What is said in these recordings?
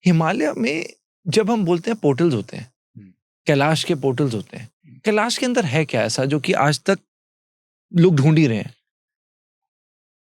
हिमालय में जब हम बोलते हैं पोर्टल्स होते हैं, कैलाश के पोर्टल्स होते हैं, कैलाश के अंदर है क्या ऐसा जो कि आज तक लोग ढूंढ ही रहे हैं?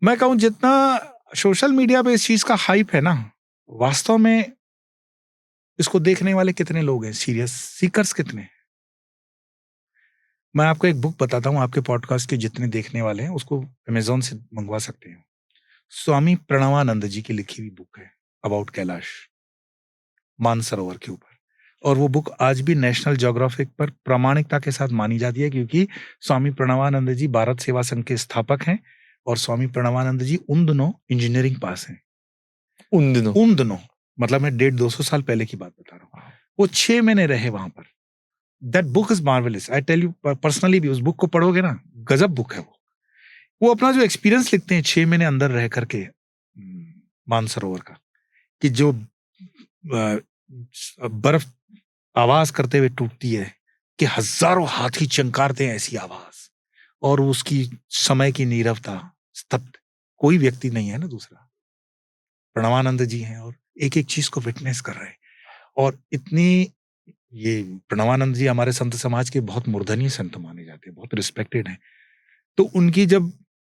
मैं कहूं जितना सोशल मीडिया पे इस चीज का हाइप है ना, वास्तव में इसको देखने वाले कितने लोग हैं, सीरियस सीकर्स कितने हैं। मैं आपको एक बुक बताता हूं, आपके पॉडकास्ट के जितने देखने वाले हैं उसको अमेजोन से मंगवा सकते हैं। स्वामी प्रणवानंद जी की लिखी हुई बुक है अबाउट कैलाश, मानसरोवर के ऊपर। और वो बुक आज भी नेशनल ज्योग्राफिक पर प्रामाणिकता के साथ मानी जाती है, क्योंकि स्वामी प्रणवानंद जी भारत सेवा संघ के स्थापक हैं और स्वामी प्रणवानंद जी उन दिनों इंजीनियरिंग पास हैं। उन दिनों मतलब मैं 150-200 साल पहले की बात बता रहा हूँ। वो 6 महीने रहे वहां पर। That book is marvellous, I tell you personally भी। उस बुक को पढ़ोगे ना, गजब बुक है वो अपना जो एक्सपीरियंस लिखते हैं 6 महीने अंदर रह करके मानसरोवर का, कि जो बर्फ आवाज करते हुए टूटती है, कि हजारों हाथी चंकारते हैं ऐसी आवाज, और उसकी समय की नीरवता, स्तब्ध, कोई व्यक्ति नहीं है ना दूसरा, प्रणवानंद जी हैं और एक एक चीज को विटनेस कर रहे हैं। और इतनी, ये प्रणवानंद जी हमारे संत समाज के बहुत मूर्धन्य संत माने जाते हैं, बहुत रिस्पेक्टेड हैं। तो उनकी जब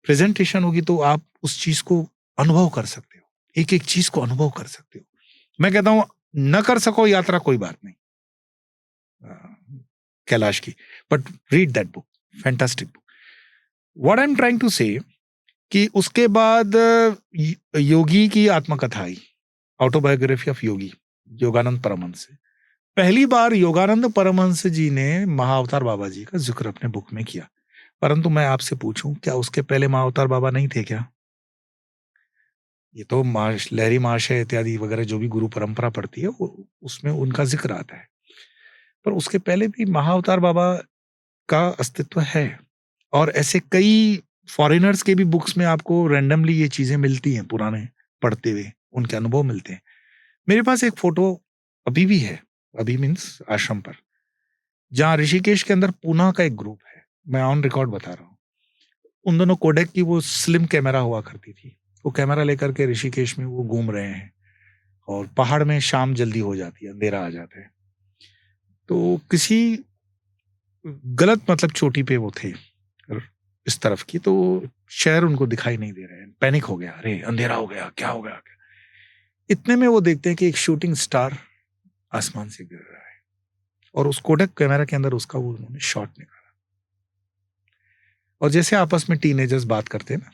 प्रेजेंटेशन होगी तो आप उस चीज को अनुभव कर सकते हो, एक एक चीज को अनुभव कर सकते हो। मैं कहता हूं न कर सको यात्रा कोई बात नहीं कैलाश की, but read that book, fantastic book. What I am trying to say कि उसके बाद योगी की आत्मकथा आई, ऑटोबायोग्राफी ऑफ योगी, योगानंद परमहंस से। पहली बार योगानंद परमहंस जी ने महाअवतार बाबा जी का जिक्र अपने बुक में किया। परंतु मैं आपसे पूछूं, क्या उसके पहले महाअवतार बाबा नहीं थे क्या? ये तो लहरी महाशय इत्यादि वगैरह जो भी गुरु परंपरा पढ़ती है उसमें उनका जिक्र आता है, पर उसके पहले भी महाअवतार बाबा का अस्तित्व है। और ऐसे कई फॉरेनर्स के भी बुक्स में आपको रैंडमली ये चीजें मिलती हैं, पुराने पढ़ते हुए उनके अनुभव मिलते हैं। मेरे पास एक फोटो अभी भी है, अभी मीन्स आश्रम पर, जहां ऋषिकेश के अंदर पूना का एक ग्रुप है, मैं ऑन रिकॉर्ड बता रहा हूँ। उन दोनों कोडेक की वो स्लिम कैमरा हुआ करती थी, वो कैमरा लेकर के ऋषिकेश में वो घूम रहे हैं, और पहाड़ में शाम जल्दी हो जाती है, अंधेरा आ जाता है। तो किसी गलत मतलब चोटी पे वो थे इस तरफ की, तो शहर उनको दिखाई नहीं दे रहे हैं, पैनिक हो गया, अरे अंधेरा हो गया, क्या हो गया। इतने में वो देखते हैं कि एक शूटिंग स्टार आसमान से गिर रहा है, और उस कोडक कैमरा के अंदर उसका वो उन्होंने शॉट निकाला। और जैसे आपस में टीनेजर्स बात करते हैं ना,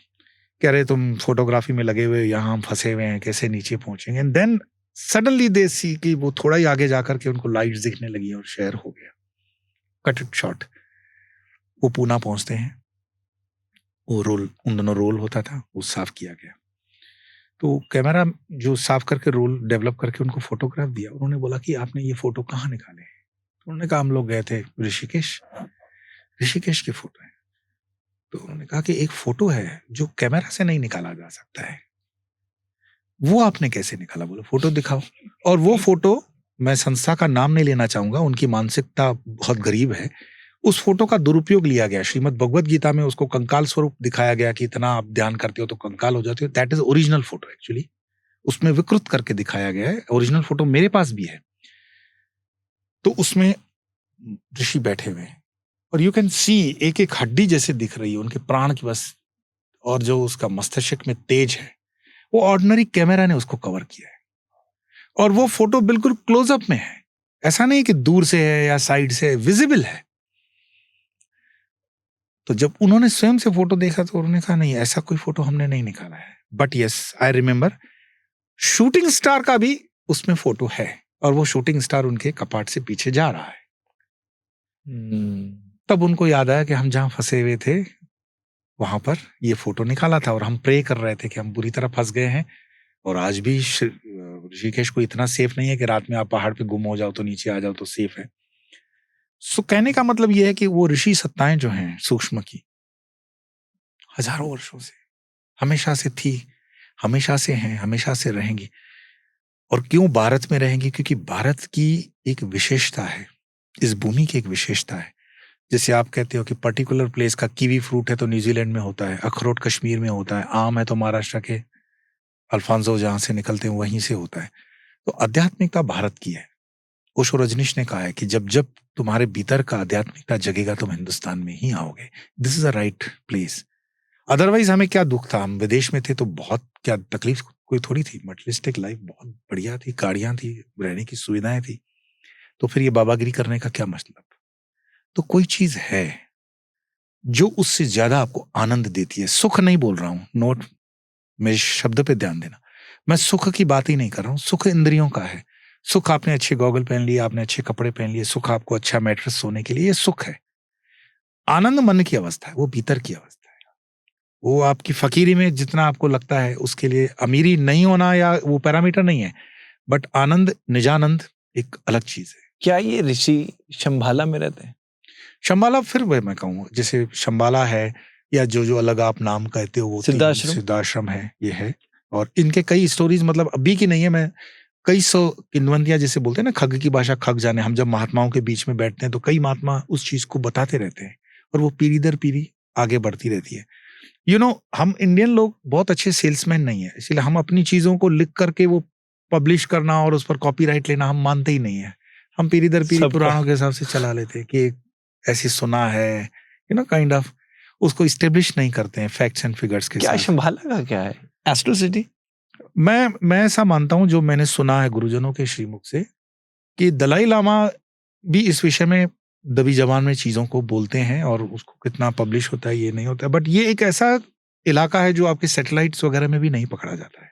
कह रहे तुम फोटोग्राफी में लगे हुए, यहाँ हम फंसे हुए हैं, कैसे नीचे पहुंचेंगे। एंड देन सडनली दे सी कि वो थोड़ा ही आगे जाकर के उनको लाइट्स दिखने लगी और शहर हो गया। कट इट शॉर्ट, वो पूना पहुंचते हैं, वो रोल, उन दोनों रोल होता था, वो साफ किया गया। तो कैमरा जो साफ करके रोल डेवलप करके उनको फोटोग्राफ दिया, उन्होंने बोला कि आपने ये फोटो कहाँ निकाले हैं? तो उन्होंने कहा हम लोग गए थे ऋषिकेश, ऋषिकेश की फोटो है। तो उन्होंने कहा कि एक फोटो है जो कैमरा से नहीं निकाला जा सकता है, वो आपने कैसे निकाला? बोलो फोटो दिखाओ। और वो फोटो, मैं संस्था का नाम नहीं लेना चाहूंगा, उनकी मानसिकता बहुत गरीब है, उस फोटो का दुरुपयोग लिया गया। श्रीमद् भगवत गीता में उसको कंकाल स्वरूप दिखाया गया कि इतना आप ध्यान करते हो तो कंकाल हो जाते हो। That is original photo actually, उसमें विकृत करके दिखाया गया है। ओरिजिनल फोटो मेरे पास भी है। तो उसमें ऋषि बैठे हुए हैं और यू कैन सी एक एक हड्डी जैसे दिख रही है उनके प्राण की बस, और जो उसका मस्तिष्क में तेज है, वो ऑर्डिनरी कैमरा ने उसको कवर किया है। और वो फोटो बिल्कुल क्लोजअप में है, ऐसा नहीं कि दूर से है या साइड से, विजिबल है। तो जब उन्होंने स्वयं से फोटो देखा तो उन्होंने कहा नहीं, ऐसा कोई फोटो हमने नहीं निकाला है। But yes, I remember shooting star का भी उसमें फोटो है, और वो शूटिंग स्टार उनके कपाट से पीछे जा रहा है। तब उनको याद आया कि हम जहां फंसे हुए थे वहां पर ये फोटो निकाला था, और हम प्रे कर रहे थे कि हम बुरी तरह फंस गए हैं, और आज भी ऋषिकेश को इतना सेफ नहीं है कि रात में आप पहाड़ पे गुम हो जाओ तो नीचे आ जाओ तो सेफ है। सो कहने का मतलब यह है कि वो ऋषि सत्ताएं जो हैं सूक्ष्म की, हजारों वर्षों से, हमेशा से थी, हमेशा से हैं, हमेशा से रहेंगी। और क्यों भारत में रहेंगी? क्योंकि भारत की एक विशेषता है, इस भूमि की एक विशेषता है। जैसे आप कहते हो कि पर्टिकुलर प्लेस का कीवी फ्रूट है तो न्यूजीलैंड में होता है, अखरोट कश्मीर में होता है, आम है तो महाराष्ट्र के अल्फांसो जहां से निकलते हैं वहीं से होता है। तो आध्यात्मिकता भारत की है। ओशो रजनीश ने कहा है कि जब जब तुम्हारे भीतर का आध्यात्मिकता जगेगा तुम हिंदुस्तान में ही आओगे। This is a right place. Otherwise हमें क्या दुख था, हम विदेश में थे तो बहुत क्या तकलीफ कोई थोड़ी थी। मटेरियलिस्टिक लाइफ बहुत बढ़िया थी, गाड़ियां थी, रहने की सुविधाएं थी, तो फिर ये बाबागिरी करने का क्या मतलब। तो कोई चीज है जो उससे ज्यादा आपको आनंद देती है। सुख नहीं बोल रहा हूं, नोट मेरे शब्द पे ध्यान देना, मैं सुख की बात ही नहीं कर रहा हूं। सुख इंद्रियों का है। सुख आपने अच्छे गॉगल पहन लिए, आपने अच्छे कपड़े पहन लिए, सुख आपको अच्छा मैट्रेस सोने के लिए, ये सुख है। आनंद मन की अवस्था है, वो भीतर की अवस्था है। वो आपकी फकीरी में जितना आपको लगता है उसके लिए अमीरी नहीं होना या वो पैरामीटर नहीं है, बट आनंद, निजानंद एक अलग चीज है। क्या ये ऋषि शंभाला में रहते हैं? शंबाला फिर वह मैं कहूँ, जैसे शंबाला है या जो जो अलग आप नाम कहते हो वो सिद्धाश्रम? सिद्धाश्रम है, ये है। और इनके कई स्टोरीज, मतलब अभी की नहीं है, मैं कई सौ किन्वंतियां जैसे बोलते हैं ना, खग की भाषा खग जाने। हम जब महात्माओं के बीच में बैठते हैं तो कई महात्मा उस चीज को बताते रहते हैं और वो पीढ़ी दर पीढ़ी आगे बढ़ती रहती है। हम इंडियन लोग बहुत अच्छे सेल्समैन नहीं है, इसलिए हम अपनी चीजों को लिख करके वो पब्लिश करना और उस पर कॉपीराइट लेना हम मानते ही नहीं है। हम पीढ़ी दर पीढ़ी पुराणों के हिसाब से चला लेते हैं कि ऐसी सुना है, काइंड ऑफ उसको इस्टेब्लिश नहीं करते हैं फैक्ट्स एंड फिगर्स के क्या साथ। शंभाला का क्या है? एस्ट्रोसिटी? मैं ऐसा मानता हूं, जो मैंने सुना है गुरुजनों के श्रीमुख से, कि दलाई लामा भी इस विषय में दबी जबान में चीजों को बोलते हैं, और उसको कितना पब्लिश होता है ये नहीं होता है, बट ये एक ऐसा इलाका है जो आपके सैटेलाइट्स वगैरह में भी नहीं पकड़ा जाता है।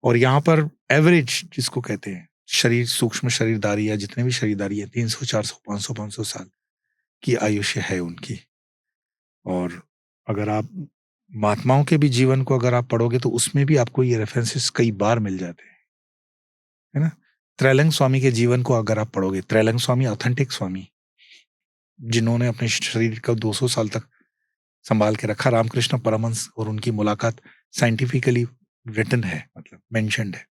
और यहाँ पर एवरेज जिसको कहते हैं शरीर, सूक्ष्म शरीरदारी या जितने भी शरीरदारी है, 300, 400, 500, 500 साल की आयुष्य है उनकी। और अगर आप महात्माओं के भी जीवन को अगर आप पढ़ोगे तो उसमें भी आपको ये रेफरेंसेस कई बार मिल जाते हैं, है ना। त्रैलंग स्वामी के जीवन को अगर आप पढ़ोगे, त्रैलंग स्वामी ऑथेंटिक स्वामी जिन्होंने अपने शरीर को 200 साल तक संभाल के रखा, रामकृष्ण परमहंस और उनकी मुलाकात साइंटिफिकली रिटन है, मतलब मेंशन्ड है।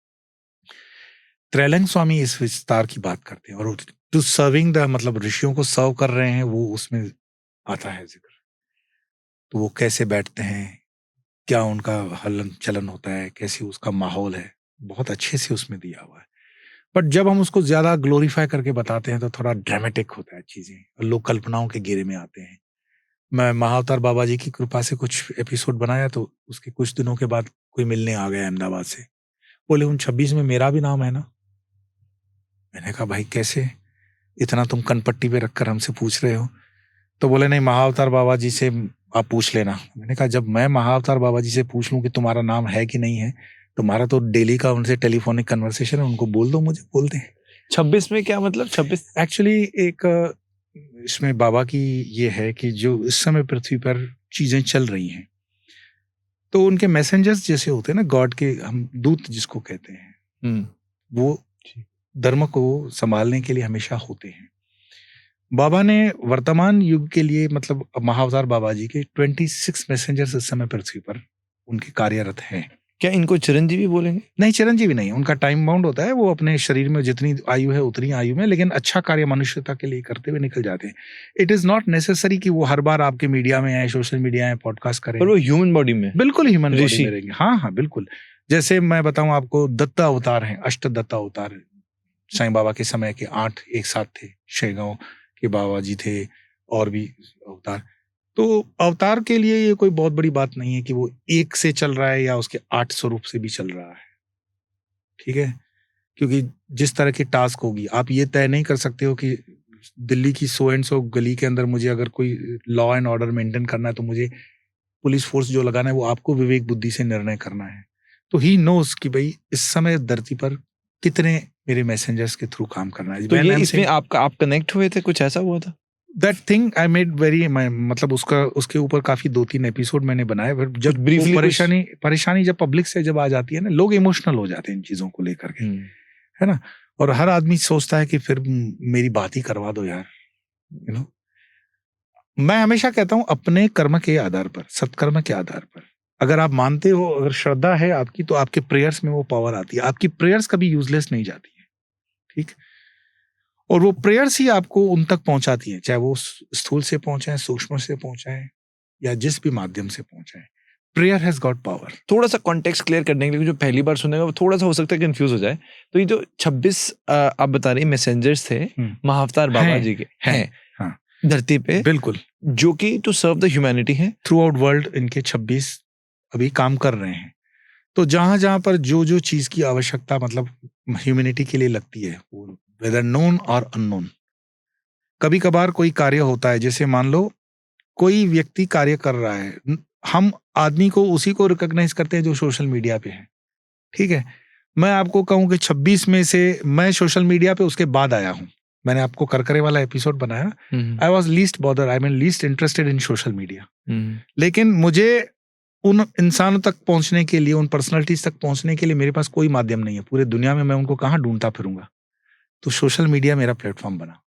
त्रैलंग स्वामी इस विस्तार की बात करते हैं, और टू सर्विंग द, मतलब ऋषियों को सर्व कर रहे हैं, वो उसमें आता है जिक्र। तो वो कैसे बैठते हैं, क्या उनका हलन चलन होता है, कैसे उसका माहौल है, बहुत अच्छे से उसमें दिया हुआ है। बट जब हम उसको ज्यादा ग्लोरीफाई करके बताते हैं तो थोड़ा ड्रामेटिक होता है चीजें, लोग कल्पनाओं के घेरे में आते हैं। मैं महाअवतार बाबा जी की कृपा से कुछ एपिसोड बनाया, तो उसके कुछ दिनों के बाद कोई मिलने आ गया अहमदाबाद से, बोले उन 26 में मेरा भी नाम है ना। मैंने कहा भाई कैसे, इतना तुम कनपट्टी पे रखकर हमसे पूछ रहे हो। तो बोले नहीं, महाअवतार बाबा जी से आप पूछ लेना। मैंने कहा जब मैं महाअवतार बाबा जी से पूछ लूं कि तुम्हारा नाम है कि नहीं है, तुम्हारा तो डेली का उनसे टेलीफोनिक कन्वर्सेशन है, उनको बोल दो मुझे, बोल दें। 26 में क्या मतलब? 26 एक्चुअली एक इसमें बाबा की ये है कि जो इस समय पृथ्वी पर चीजें चल रही हैं, तो उनके मैसेंजर्स जैसे होते हैं ना, गॉड के, हम दूत जिसको कहते हैं, वो धर्म को संभालने के लिए हमेशा होते हैं। बाबा ने वर्तमान युग के लिए, मतलब महाअवतार बाबा जी के 26 मैसेंजर्स इस समय पृथ्वी पर उनके कार्यरत हैं। क्या इनको चिरंजीवी बोलेंगे? नहीं, चिरंजीवी नहीं, उनका टाइम बाउंड होता है, वो अपने शरीर में जितनी आयु है उतनी आयु में, लेकिन अच्छा कार्य मनुष्यता के लिए करते हुए निकल जाते हैं। इट इज नॉट नेसेसरी कि वो हर बार आपके मीडिया में आए, सोशल मीडिया आए, पॉडकास्ट करें। पर वो ह्यूमन बॉडी में, बिल्कुल ह्यूमन बॉडी में रहेंगे। हाँ हाँ बिल्कुल। जैसे मैं बताऊं आपको, दत्ता अवतार हैं, अष्ट दत्ता अवतार साईं बाबा के समय के 8 एक साथ थे, शेगांव के बाबा जी थे, और भी अवतार। तो अवतार के लिए ये कोई बहुत बड़ी बात नहीं है कि वो एक से चल रहा है या उसके 8 स्वरूप से भी चल रहा है, ठीक है। क्योंकि जिस तरह की टास्क होगी, आप ये तय नहीं कर सकते हो कि दिल्ली की सो एंड सो गली के अंदर मुझे अगर कोई लॉ एंड ऑर्डर मेंटेन करना है, तो मुझे पुलिस फोर्स जो लगाना है वो आपको विवेक बुद्धि से निर्णय करना है। तो ही नोस कि भाई इस समय धरती पर कितने मेरे मैसेंजर्स के थ्रू काम करना है। तो ये इसमें आप कनेक्ट हुए थे, कुछ ऐसा हुआ था? That thing I made very, मतलब उसके ऊपर काफी 2-3 एपिसोड मैंने बनाए। जब परेशानी जब पब्लिक से जब आ जाती है ना, लोग इमोशनल हो जाते हैं इन चीजों को लेकर के, है ना। और हर आदमी सोचता है कि फिर मेरी बात ही करवा दो यार, मैं हमेशा कहता हूं अपने कर्म के आधार पर, सत्कर्म के आधार पर, अगर आप मानते हो, अगर श्रद्धा है आपकी, तो आपके प्रेयर्स में वो पावर आती है। आपकी प्रेयर्स कभी यूजलेस नहीं जाती है, ठीक। और वो प्रेयर्स ही आपको उन तक पहुंचाती है, चाहे वो स्थूल से पहुंचाए, सूक्ष्म से पहुंचाए, या जिस भी माध्यम से पहुंचाए। prayer has got power. थोड़ा सा कॉन्टेक्स्ट क्लियर करने के लिए जो पहली बार सुनेगा वो थोड़ा सा हो सकता है कंफ्यूज हो जाए। तो ये जो 26 आप बता रहे मैसेंजर्स थे महाअवतार बाबा जी के हैं हाँ, धरती पे, बिल्कुल, जो कि टू सर्व द ह्यूमैनिटी है। थ्रू आउट वर्ल्ड इनके 26 अभी काम कर रहे हैं। तो जहां जहां पर जो जो चीज की आवश्यकता मतलब ह्यूमैनिटी के लिए लगती है, वेदर नोन और अननोन, कभी कभार कोई कार्य होता है, जैसे मान लो कोई व्यक्ति कार्य कर रहा है, हम आदमी को उसी को रिकॉग्नाइज करते हैं जो सोशल मीडिया पे है, ठीक है। मैं आपको कहूं कि 26 में से मैं सोशल मीडिया पे उसके बाद आया हूं। मैंने आपको करकरे वाला एपिसोड बनाया, I was least bother, I mean least interested in social media. लेकिन मुझे उन इंसानों तक पहुंचने के लिए, उन पर्सनालिटीज तक पहुंचने के लिए मेरे पास कोई माध्यम नहीं है पूरे दुनिया में, मैं उनको कहाँ ढूंढता फिरूंगा। तो सोशल मीडिया मेरा प्लेटफॉर्म बना।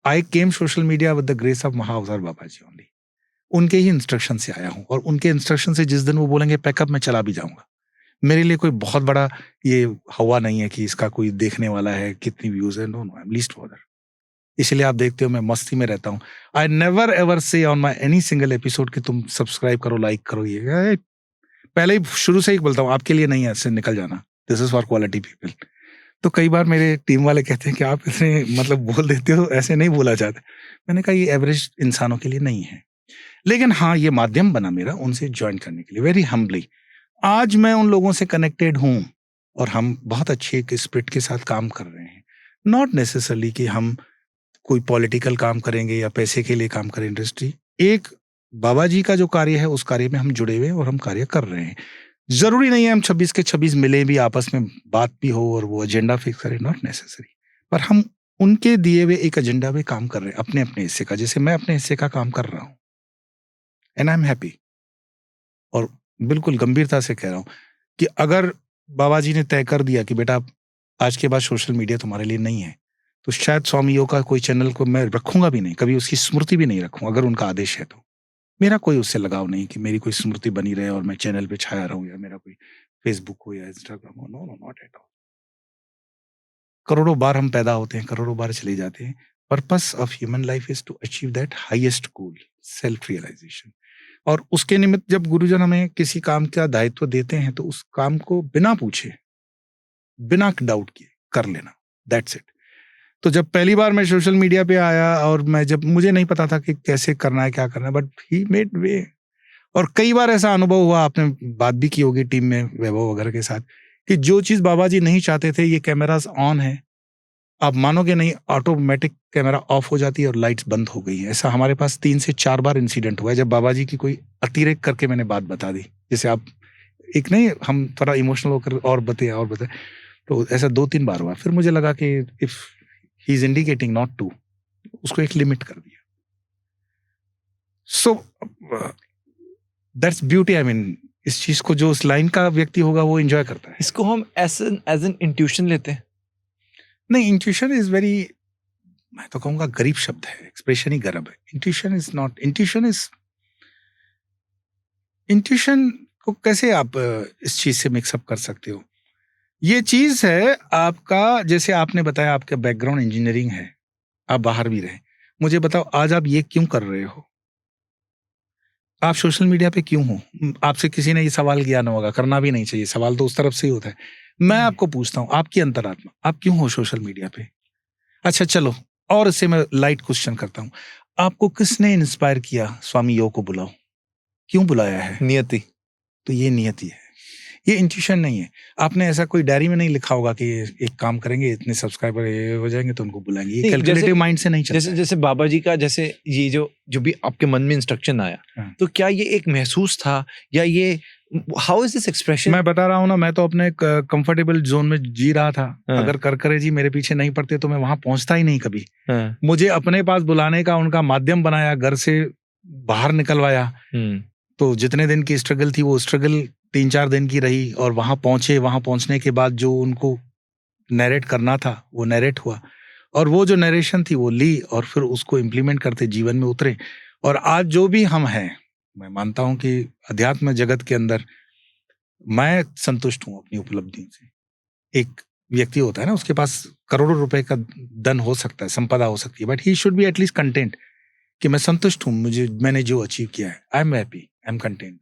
आई केम social media with the grace of महाअवतार Baba ji only. उनके ही इंस्ट्रक्शन से आया हूँ, और उनके इंस्ट्रक्शन से जिस दिन वो बोलेंगे पैकअप, मैं चला भी जाऊंगा। मेरे लिए कोई बहुत बड़ा ये हवा नहीं है कि इसका कोई देखने वाला है, कितनी व्यूज है, no no, I am least bother. इसलिए आप देखते हो मैं मस्ती में रहता हूँ। I never ever say on my any single episode कि तुम सब्सक्राइब करो, लाइक करो। ये पहले ही शुरू से ही बोलता हूँ, आपके लिए नहीं है, इससे निकल जाना, this is for quality people. तो कई बार मेरे टीम वाले कहते हैं कि आप इतने मतलब बोल देते हो, ऐसे नहीं बोला जाता। मैंने कहा ये एवरेज इंसानों के लिए नहीं है, लेकिन हाँ ये माध्यम बना मेरा उनसे ज्वाइन करने के लिए, वेरी हम्बली। आज मैं उन लोगों से कनेक्टेड हूँ और हम बहुत अच्छे एक स्पिरिट के साथ काम कर रहे हैं। नॉट नेसेसरली कि हम कोई पॉलिटिकल काम करेंगे या पैसे के लिए काम करें। इंडस्ट्री एक बाबा जी का जो कार्य है उस कार्य में हम जुड़े हुए और हम कार्य कर रहे हैं। जरूरी नहीं है हम 26 के 26 मिले भी, आपस में बात भी हो और वो एजेंडा फिक्स करें, नॉट नेसेसरी। पर हम उनके दिए हुए एक एजेंडा पे काम कर रहे हैं, अपने अपने हिस्से का, जैसे मैं अपने हिस्से का काम कर रहा हूँ, एंड आई एम हैप्पी। और बिल्कुल गंभीरता से कह रहा हूँ कि अगर बाबा जी ने तय कर दिया कि बेटा आज के बाद सोशल मीडिया तुम्हारे लिए नहीं है, तो शायद स्वामी योग का कोई चैनल को मैं रखूंगा भी नहीं, कभी उसकी स्मृति भी नहीं रखूंगा, अगर उनका आदेश है तो। मेरा कोई उससे लगाव नहीं कि मेरी कोई स्मृति बनी रहे और मैं चैनल पे छाया रहूं, या मेरा कोई फेसबुक हो या इंस्टाग्राम हो, no no, not at all. करोड़ों बार हम पैदा होते हैं, करोड़ों बार चले जाते हैं। Purpose of human life is to achieve that highest goal, self realisation. और उसके निमित्त जब गुरुजन हमें किसी काम का दायित्व देते हैं तो उस काम को बिना पूछे, बिना डाउट किए कर लेना, दैट्स इट। तो जब पहली बार मैं सोशल मीडिया पे आया और मैं जब मुझे नहीं पता था कि कैसे करना है, क्या करना है, बट ही मेड वे। और कई बार ऐसा अनुभव हुआ, आपने बात भी की होगी टीम में वैभव वगैरह के साथ, कि जो चीज बाबा जी नहीं चाहते थे, ये कैमरास ऑन है, आप मानोगे नहीं, ऑटोमेटिक कैमरा ऑफ हो जाती है और लाइट्स बंद हो गई है। ऐसा हमारे पास 3 से 4 बार इंसिडेंट हुआ है जब बाबा जी की कोई अतिरेक करके मैंने बात बता दी। जैसे आप एक नहीं, हम थोड़ा इमोशनल होकर और बताए, तो ऐसा 2-3 बार हुआ। फिर मुझे लगा कि if he is indicating not to, उसको एक लिमिट कर दिया। So that's beauty. I mean इस चीज को जो उस लाइन का व्यक्ति होगा वो एंजॉय करता है। इसको हम एज एन इंट्यूशन लेते हैं। नहीं, इंट्यूशन इज वेरी, मैं तो कहूंगा गरीब शब्द है, एक्सप्रेशन ही गरीब है। इंट्यूशन इज नॉट, इंट्यूशन को कैसे आप इस चीज से मिक्सअप कर सकते हो? ये चीज है आपका, जैसे आपने बताया आपका बैकग्राउंड इंजीनियरिंग है, आप बाहर भी रहे। मुझे बताओ आज आप ये क्यों कर रहे हो? आप सोशल मीडिया पे क्यों हो? आपसे किसी ने ये सवाल किया ना होगा, करना भी नहीं चाहिए, सवाल तो उस तरफ से ही होता है। मैं आपको पूछता हूँ, आपकी अंतरात्मा, आप क्यों हो सोशल मीडिया पे? अच्छा चलो, और इससे मैं लाइट क्वेश्चन करता हूँ, आपको किसने इंस्पायर किया स्वामी योग को बुलाओ? क्यों बुलाया है? नियति। तो ये नियति है, ये इंट्यूशन नहीं है। आपने ऐसा कोई डायरी में नहीं लिखा होगा कि एक काम करेंगे, इतने सब्सक्राइबर हो जाएंगे तो उनको बुलाएंगे। ये कैलकुलेटिव माइंड से नहीं चलता। जैसे बाबा जी का, जैसे ये जो भी आपके मन में इंस्ट्रक्शन आया, तो क्या ये एक महसूस था या ये हाउ इज दिस एक्सप्रेशन? मैं बता रहा हूँ ना, मैं तो अपने कंफर्टेबल जोन में जी रहा था। अगर करकरे जी मेरे पीछे नहीं पड़ते तो मैं वहां पहुंचता ही नहीं कभी। मुझे अपने पास बुलाने का उनका माध्यम बनाया, घर से बाहर निकलवाया। तो जितने दिन की स्ट्रगल थी वो स्ट्रगल 3-4 दिन की रही, और वहां पहुंचने के बाद जो उनको नैरेट करना था वो नैरेट हुआ, और वो जो नैरेशन थी वो ली, और फिर उसको इम्प्लीमेंट करते जीवन में उतरे। और आज जो भी हम हैं, मैं मानता हूं कि अध्यात्म जगत के अंदर मैं संतुष्ट हूं अपनी उपलब्धियों से। एक व्यक्ति होता है ना, उसके पास करोड़ों रुपए का धन हो सकता है, संपदा हो सकती है, but he should be at least content कि मैं संतुष्ट हूं, मैंने जो अचीव किया है, I am happy, I am content.